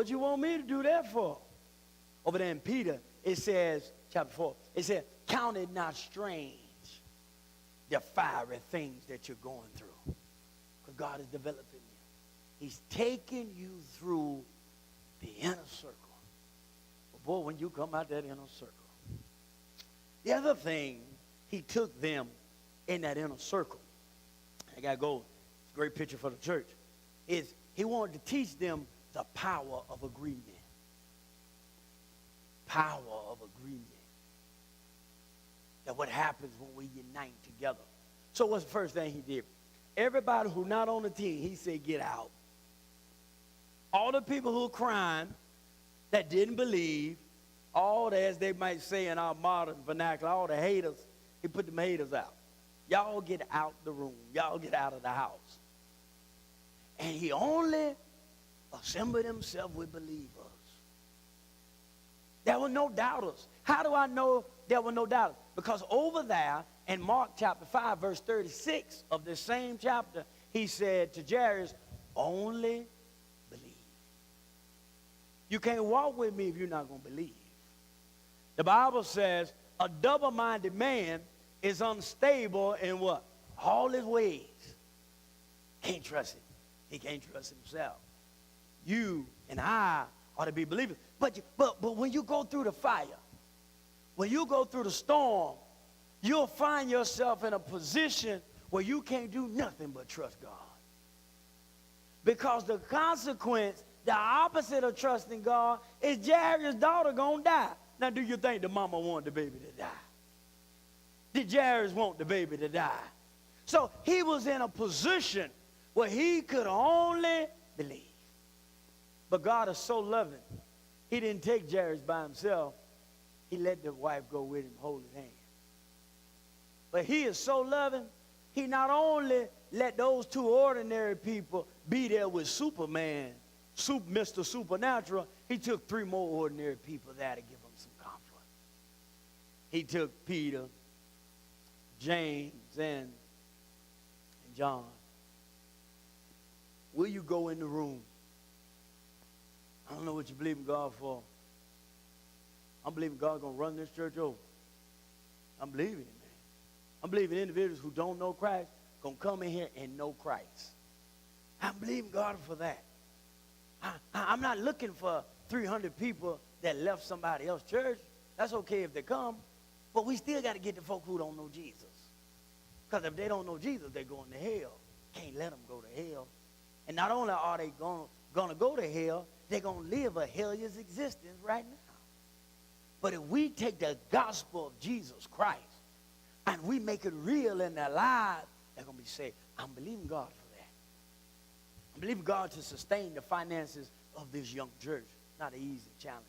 what you want me to do that for? Over there in Peter, it says, chapter 4, it says, count it not strange, the fiery things that you're going through. Because God is developing you. He's taking you through the inner circle. But boy, when you come out that inner circle. The other thing, he took them in that inner circle. I got to go. It's a great picture for the church. Is he wanted to teach them the power of agreement. Power of agreement. That what happens when we unite together. So what's the first thing he did? Everybody who's not on the team, he said, get out. All the people who are crying, that didn't believe, all the, as they might say in our modern vernacular, all the haters, he put them haters out. Y'all get out the room. Y'all get out of the house. And he only assembled himself with believers. There were no doubters. How do I know there were no doubters? Because over there in Mark chapter 5, verse 36 of this same chapter, he said to Jairus, only believe. You can't walk with me if you're not going to believe. The Bible says a double-minded man is unstable in what? All his ways. Can't trust him. He can't trust himself. You and I ought to be believers. But when you go through the fire, when you go through the storm, you'll find yourself in a position where you can't do nothing but trust God. Because the consequence, the opposite of trusting God, is Jairus' daughter going to die. Now, do you think the mama wanted the baby to die? Did Jairus want the baby to die? So he was in a position where he could only believe. But God is so loving. He didn't take Jairus by himself. He let the wife go with him, hold his hand. But he is so loving, he not only let those two ordinary people be there with Superman, Mr. Supernatural, he took 3 more ordinary people there to give him some comfort. He took Peter, James, and John. Will you go in the room? I don't know what you believe in God for. I'm believing God's going to run this church over. I'm believing it, man. I'm believing individuals who don't know Christ going to come in here and know Christ. I'm believing God for that. I'm not looking for 300 people that left somebody else's church. That's okay if they come. But we still got to get the folk who don't know Jesus. Because if they don't know Jesus, they're going to hell. Can't let them go to hell. And not only are they going to go to hell, they're going to live a hellish existence right now. But if we take the gospel of Jesus Christ and we make it real in their lives, they're going to be saved. I'm believing God for that. I'm believing God to sustain the finances of this young church. Not an easy challenge.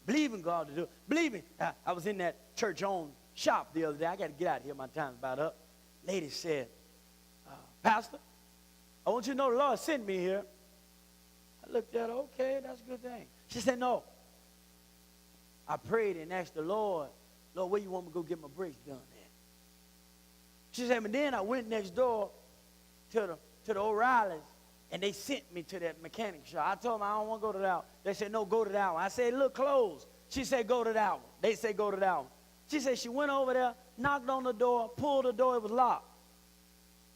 Believing God to do it. Believing. I was in that church-owned shop the other day. I got to get out of here. My time's about up. Lady said, Pastor, I want you to know the Lord sent me here. I looked at her, okay, that's a good thing. She said, no. I prayed and asked the Lord, Lord, where you want me to go get my brakes done at? She said, but then I went next door to the O'Reillys, and they sent me to that mechanic shop. I told them I don't want to go to that one. They said, no, go to that one. I said, look, closed. She said, go to that one. They said, go to that one. She said she went over there, knocked on the door, pulled the door, it was locked.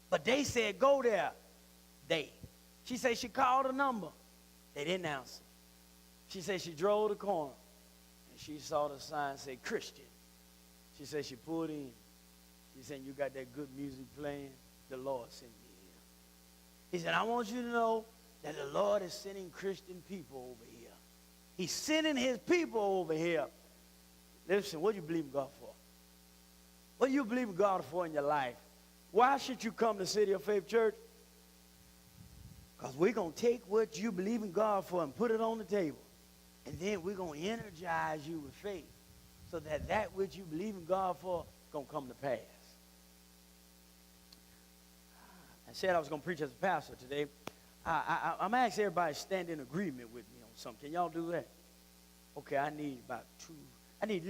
But they said, go there. She said she called a number. They didn't answer. She said she drove the corner, and she saw the sign say Christian. She said she pulled in. She said, you got that good music playing? The Lord sent me here. He said, I want you to know that the Lord is sending Christian people over here. He's sending his people over here. Listen, what do you believe in God for? What do you believe in God for in your life? Why should you come to City of Faith Church? Because we're going to take what you believe in God for and put it on the table. And then we're going to energize you with faith so that that which you believe in God for is going to come to pass. I said I was going to preach as a pastor today. I'm asking everybody to stand in agreement with me on something. Can y'all do that? Okay, I need about 2. I need